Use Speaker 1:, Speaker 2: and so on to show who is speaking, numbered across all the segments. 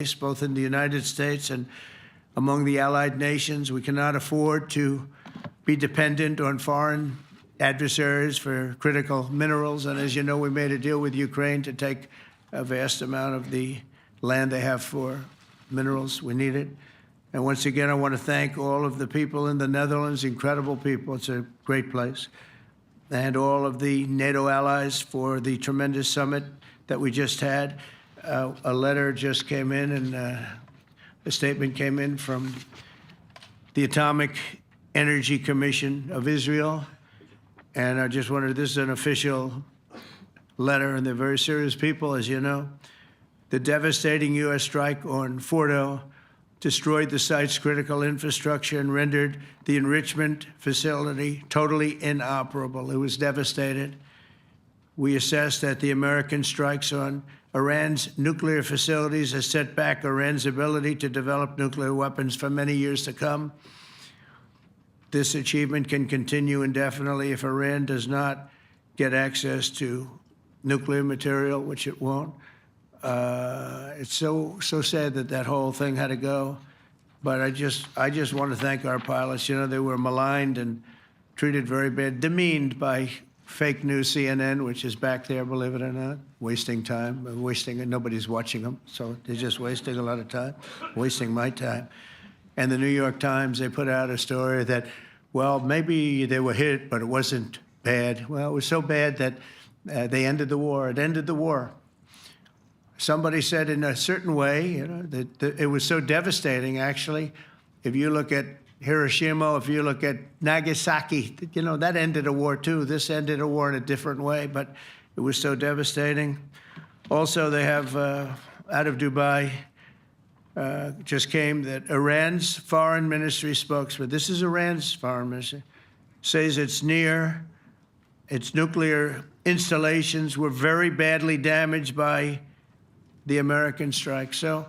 Speaker 1: both in the United States and among the allied nations. We cannot afford to be dependent on foreign adversaries for critical minerals. And as you know, we made a deal with Ukraine to take a vast amount of the land they have for minerals. We need it. And once again, I want to thank all of the people in the Netherlands, incredible people. It's a great place. And all of the NATO allies for the tremendous summit that we just had. A letter just came in, and a statement came in from the Atomic Energy Commission of Israel. And I just wanted, this is an official letter, and they're very serious people, as you know. The devastating U.S. strike on Fordo destroyed the site's critical infrastructure and rendered the enrichment facility totally inoperable. It was devastated. We assess that the American strikes on Iran's nuclear facilities has set back Iran's ability to develop nuclear weapons for many years to come. This achievement can continue indefinitely if Iran does not get access to nuclear material, which it won't. It's so sad that that whole thing had to go. But I just want to thank our pilots. You know, they were maligned and treated very bad, demeaned by fake news CNN, which is back there, believe it or not, wasting time, nobody's watching them, so they're just wasting a lot of time, wasting my time. And the New York Times, they put out a story that, well, maybe they were hit, but it wasn't bad. Well, it was so bad that they ended the war. It ended the war. Somebody said in a certain way, you know, that it was so devastating, actually. If you look at Hiroshima, if you look at Nagasaki, you know, that ended a war too. This ended a war in a different way, but it was so devastating. Also, they have, out of Dubai, just came that Iran's foreign ministry spokesman, this is Iran's foreign ministry, says its nuclear installations were very badly damaged by the American strike. So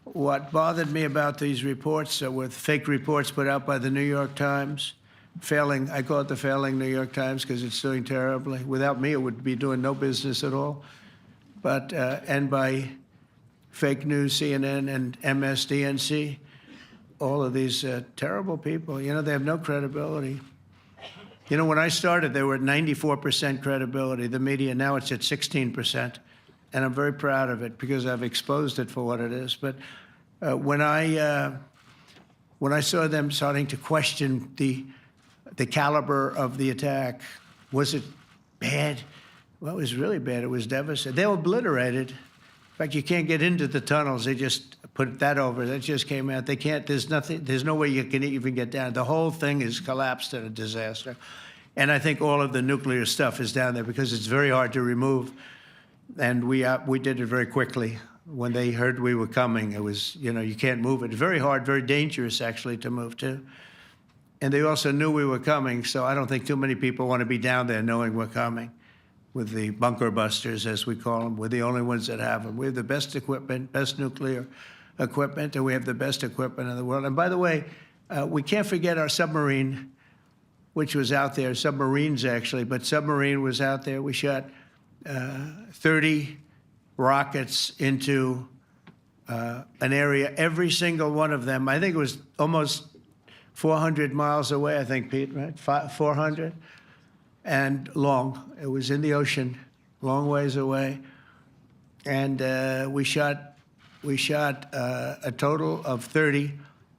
Speaker 1: what bothered me about these reports with fake reports put out by the New York Times, failing, I call it the failing New York Times because it's doing terribly. Without me, it would be doing no business at all. But, and by fake news, CNN and MSDNC, all of these terrible people, you know, they have no credibility. You know, when I started, they were at 94% credibility, the media. Now it's at 16%. And I'm very proud of it because I've exposed it for what it is. But when I saw them starting to question the caliber of the attack, was it bad? Well, it was really bad. It was devastating. They were obliterated. In fact, you can't get into the tunnels. They just put that over. That just came out. They can't. There's nothing. There's no way you can even get down. The whole thing is collapsed in a disaster. And I think all of the nuclear stuff is down there because it's very hard to remove. And we did it very quickly. When they heard we were coming, it was, you know, you can't move it. Very hard, very dangerous, actually, to move to. And they also knew we were coming, so I don't think too many people want to be down there knowing we're coming with the bunker busters, as we call them. We're the only ones that have them. We have the best equipment, best nuclear equipment, and we have the best equipment in the world. And by the way, we can't forget our submarine, which was out there, submarines, actually, but submarine was out there. We shot 30 rockets into an area, every single one of them. I think it was almost 400 miles away, I think, Pete, right? 400? And long. It was in the ocean, long ways away. And we shot a total of 30.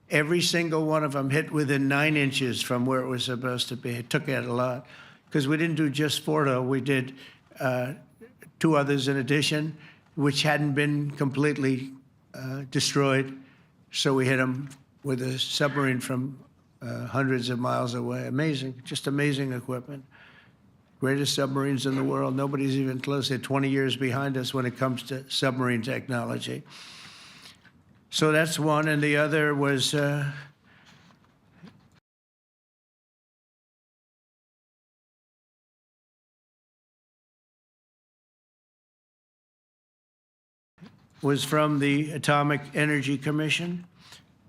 Speaker 1: Every single one of them hit within 9 inches from where it was supposed to be. It took out a lot. Because we didn't do just Fordo, we did 2 others in addition, which hadn't been completely destroyed. So we hit them with a submarine from hundreds of miles away. Amazing, just amazing equipment. Greatest submarines in the world. Nobody's even close. They're 20 years behind us when it comes to submarine technology. So that's one, and the other was from the Atomic Energy Commission.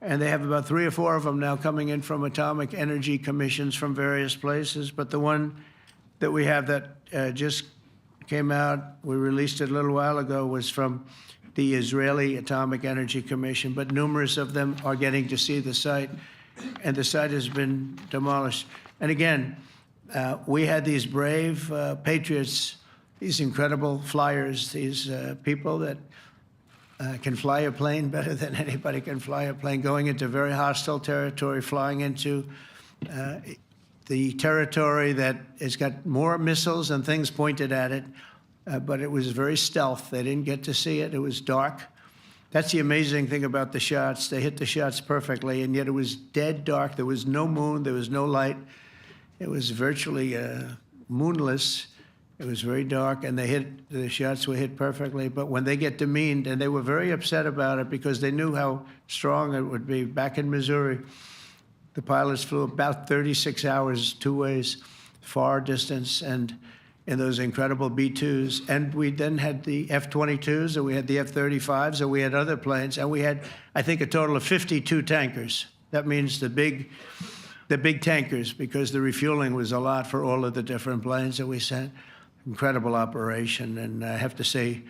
Speaker 1: And they have about 3 or 4 of them now coming in from Atomic Energy Commissions from various places. But the one that we have that just came out, we released it a little while ago, was from the Israeli Atomic Energy Commission, but numerous of them are getting to see the site, and the site has been demolished. And again, we had these brave patriots, these incredible flyers, these people that can fly a plane better than anybody can fly a plane, going into very hostile territory, flying into the territory that has got more missiles and things pointed at it, but it was very stealth. They didn't get to see it. It was dark. That's the amazing thing about the shots. They hit the shots perfectly, and yet it was dead dark. There was no moon. There was no light. It was virtually moonless. It was very dark, and the shots were hit perfectly. But when they get demeaned, and they were very upset about it because they knew how strong it would be. Back in Missouri, the pilots flew about 36 hours, two ways, far distance, and in those incredible B-2s. And we then had the F-22s, and we had the F-35s, and we had other planes, and we had, I think, a total of 52 tankers. That means the big tankers, because the refueling was a lot for all of the different planes that we sent. Incredible operation, and I have to say,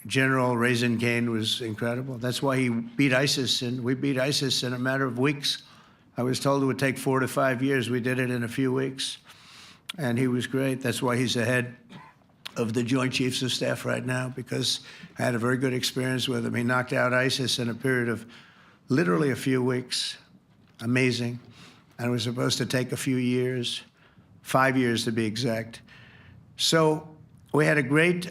Speaker 1: General Raisin Cain was incredible. That's why he beat ISIS, and we beat ISIS in a matter of weeks. I was told it would take 4 to 5 years. We did it in a few weeks, and he was great. That's why he's the head of the Joint Chiefs of Staff right now, because I had a very good experience with him. He knocked out ISIS in a period of literally a few weeks. Amazing. And it was supposed to take a few years, 5 years to be exact. So we had a great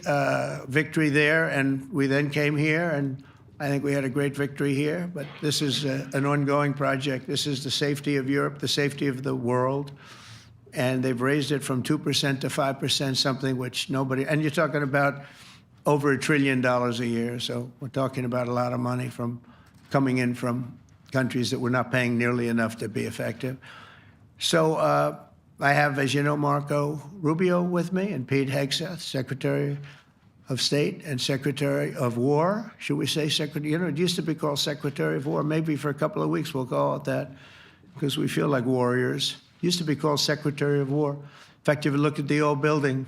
Speaker 1: victory there, and we then came here, and I think we had a great victory here. But this is an ongoing project. This is the safety of Europe, the safety of the world. And they've raised it from 2% to 5%, something which nobody, and you're talking about over $1 trillion a year. So we're talking about a lot of money coming in from countries that we're not paying nearly enough to be effective. So I have, as you know, Marco Rubio with me, and Pete Hegseth, Secretary of State and Secretary of War. Should we say Secretary? You know, it used to be called Secretary of War. Maybe for a couple of weeks we'll call it that, because we feel like warriors. It used to be called Secretary of War. In fact, if you look at the old building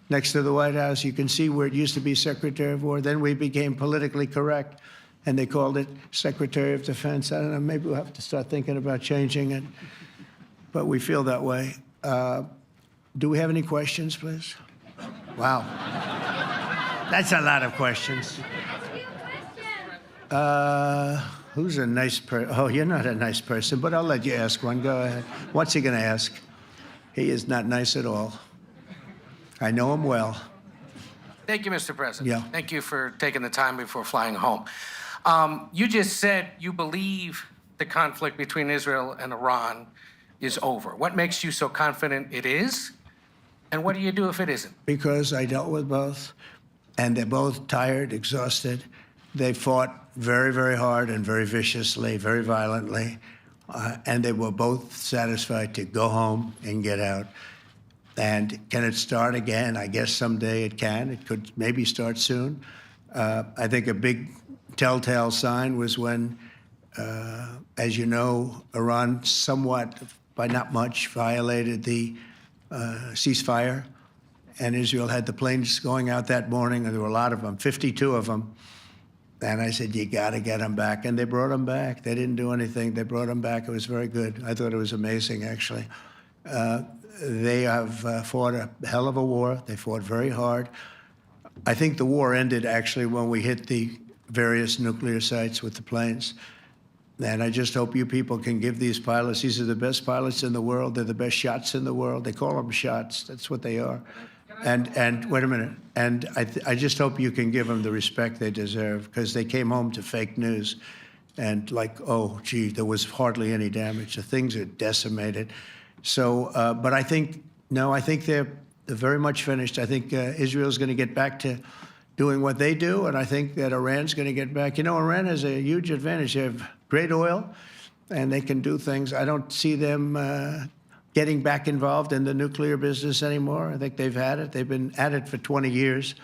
Speaker 1: next to the White House, you can see where it used to be Secretary of War. Then we became politically correct, and they called it Secretary of Defense. I don't know, maybe we'll have to start thinking about changing it, but we feel that way. Do we have any questions, please? Wow. That's a lot of questions. Who's a nice person? Oh, you're not a nice person, but I'll let you ask one. Go ahead. What's he going to ask? He is not nice at all. I know him well.
Speaker 2: Thank you, Mr. President.
Speaker 1: Yeah.
Speaker 2: Thank you for taking the time before flying home. You just said you believe the conflict between Israel and Iran is over. What makes you so confident it is? And what do you do if it isn't?
Speaker 1: Because I dealt with both, and they're both tired, exhausted. They fought very, very hard and very viciously, very violently, and they were both satisfied to go home and get out. And can it start again? I guess someday it can. It could maybe start soon. I think a big telltale sign was when, as you know, Iran somewhat, by not much, violated the ceasefire, and Israel had the planes going out that morning, and there were a lot of them, 52 of them. And I said, you got to get them back. And they brought them back. They didn't do anything. They brought them back. It was very good. I thought it was amazing, actually. They have fought a hell of a war. They fought very hard. I think the war ended, actually, when we hit the various nuclear sites with the planes. And I just hope you people can give these pilots, these are the best pilots in the world. They're the best shots in the world. They call them shots. That's what they are. And wait a minute. And I just hope you can give them the respect they deserve, because they came home to fake news. And like, oh, gee, there was hardly any damage. The things are decimated. So, but I think, no, I think they're very much finished. I think Israel's going to get back to doing what they do, and I think that Iran's going to get back. You know, Iran has a huge advantage. They have great oil, and they can do things. I don't see them getting back involved in the nuclear business anymore. I think they've had it. They've been at it for 20 years,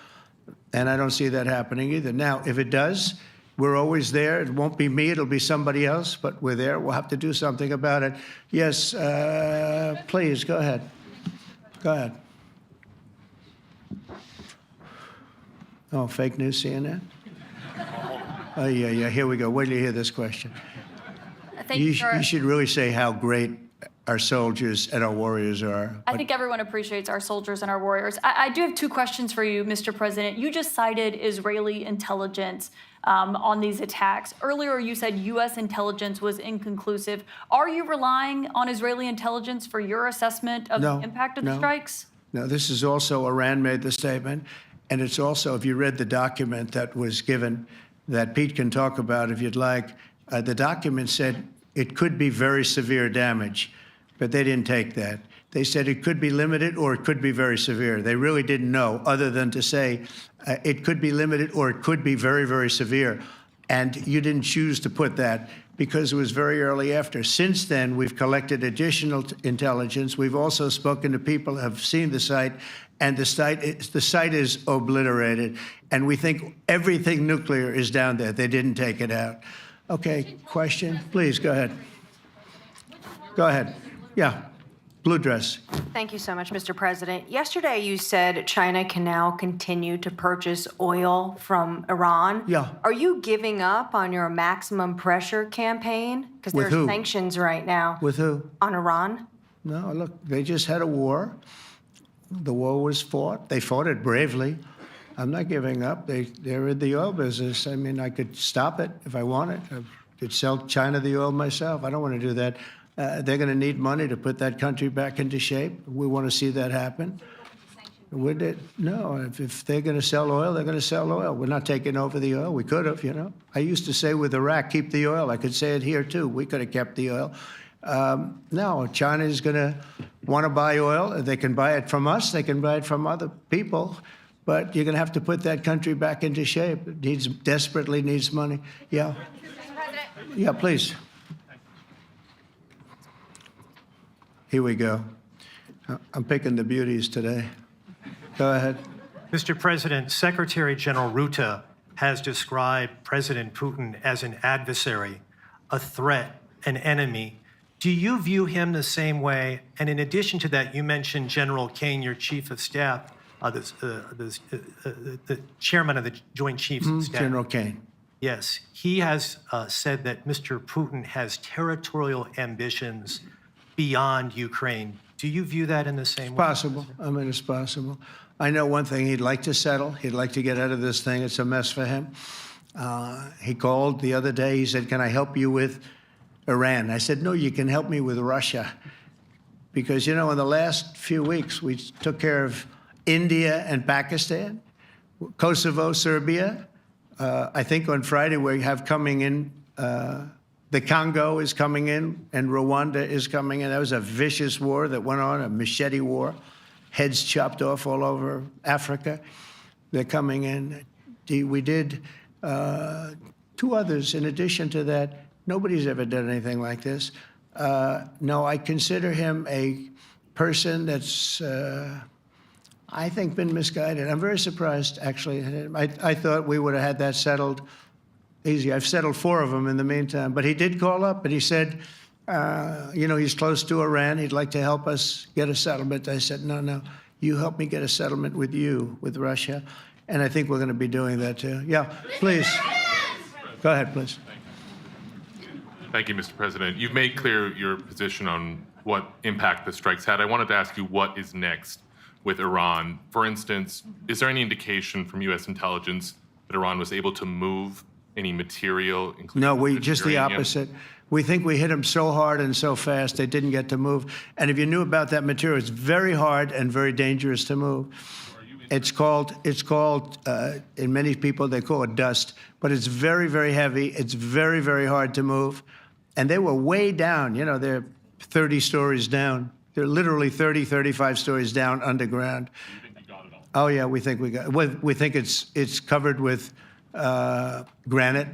Speaker 1: and I don't see that happening either. Now, if it does, we're always there. It won't be me. It'll be somebody else, but we're there. We'll have to do something about it. Yes, please, go ahead. Go ahead. Oh, fake news CNN? Oh, yeah, here we go. Wait till you hear this question.
Speaker 3: Thank you, sir.
Speaker 1: You should really say how great our soldiers and our warriors are.
Speaker 3: I think everyone appreciates our soldiers and our warriors. I do have two questions for you, Mr. President. You just cited Israeli intelligence on these attacks. Earlier, you said U.S. intelligence was inconclusive. Are you relying on Israeli intelligence for your assessment of the impact of the strikes?
Speaker 1: No, this is also Iran made the statement, and it's also, if you read the document that was given, that Pete can talk about if you'd like, the document said it could be very severe damage. But they didn't take that. They said it could be limited or it could be very severe. They really didn't know, other than to say it could be limited or it could be very, very severe. And you didn't choose to put that because it was very early after. Since then, we've collected additional intelligence. We've also spoken to people who have seen the site, and the site is obliterated. And we think everything nuclear is down there. They didn't take it out. Okay, question? Please, go ahead. Go ahead. Yeah, blue dress.
Speaker 4: Thank you so much, Mr. President. Yesterday, you said China can now continue to purchase oil from Iran.
Speaker 1: Yeah.
Speaker 4: Are you giving up on your maximum pressure campaign? Because
Speaker 1: With
Speaker 4: there's
Speaker 1: who?
Speaker 4: sanctions right now.
Speaker 1: With who?
Speaker 4: On Iran?
Speaker 1: No, look, they just had a war. The war was fought. They fought it bravely. I'm not giving up. They're in the oil business. I mean, I could stop it if I wanted. I could sell China the oil myself. I don't want to do that. They're going to need money to put that country back into shape. We want to see that happen. Would it? No, if they're going to sell oil, they're going to sell oil. We're not taking over the oil. We could have, you know. I used to say with Iraq, keep the oil. I could say it here, too. We could have kept the oil. No, China is going to want to buy oil. They can buy it from us. They can buy it from other people. But you're going to have to put that country back into shape. It desperately needs money. Yeah. Yeah, please. Here we go. I'm picking the beauties today. Go ahead.
Speaker 5: Mr. President, Secretary General Rutte has described President Putin as an adversary, a threat, an enemy. Do you view him the same way? And in addition to that, you mentioned General Kane, your chief of staff, the chairman of the Joint Chiefs of Staff.
Speaker 1: General Kane.
Speaker 5: Yes, he has said that Mr. Putin has territorial ambitions beyond Ukraine. Do you view that in the same way?
Speaker 1: Possible. I mean, it's possible. I know one thing. He'd like to settle. He'd like to get out of this thing. It's a mess for him. He called the other day. He said, can I help you with Iran? I said, no, you can help me with Russia. Because, you know, in the last few weeks, we took care of India and Pakistan, Kosovo, Serbia. I think on Friday we have coming in the Congo is coming in, and Rwanda is coming in. That was a vicious war that went on, a machete war, heads chopped off all over Africa. They're coming in. We did two others in addition to that. Nobody's ever done anything like this. No, I consider him a person that's, I think, been misguided. I'm very surprised, actually. I thought we would have had that settled easy. I've settled 4 of them in the meantime. But he did call up, and he said, you know, he's close to Iran. He'd like to help us get a settlement. I said, no, you help me get a settlement with you, with Russia. And I think we're going to be doing that, too. Yeah, please. Go ahead, please.
Speaker 6: Thank you, Mr. President. You've made clear your position on what impact the strikes had. I wanted to ask you what is next with Iran. For instance, is there any indication from U.S. intelligence that Iran was able to move any material, including
Speaker 1: No, just the
Speaker 6: uranium?
Speaker 1: opposite. We think we hit them so hard and so fast they didn't get to move. And if you knew about that material, it's very hard and very dangerous to move. It's called, in many people, they call it dust, but it's very, very heavy. It's very, very hard to move. And they were way down. You know, they're 30 stories down. They're literally 30, 35 stories down underground.
Speaker 6: You think you got it all?
Speaker 1: Oh, yeah, we think we got it. We think it's covered with granite,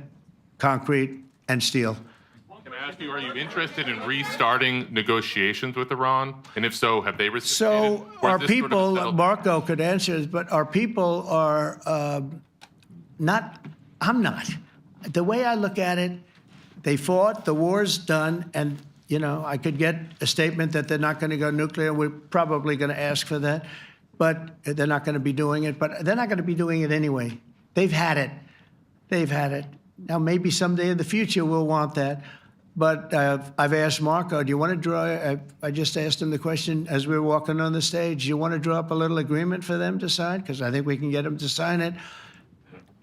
Speaker 1: concrete, and steel.
Speaker 6: Can I ask you, are you interested in restarting negotiations with Iran? And if so, have they reciprocated?
Speaker 1: So
Speaker 6: Or is
Speaker 1: our
Speaker 6: this sort of
Speaker 1: people,
Speaker 6: settled?
Speaker 1: Marco could answer this, but our people are not, I'm not. The way I look at it, they fought, the war's done, and, you know, I could get a statement that they're not going to go nuclear. We're probably going to ask for that, but they're not going to be doing it. But they're not going to be doing it anyway. They've had it. they've had it. Now, maybe someday in the future we'll want that. But I've asked Marco, do you want to draw, I just asked him the question as we were walking on the stage, do you want to draw up a little agreement for them to sign? Because I think we can get them to sign it.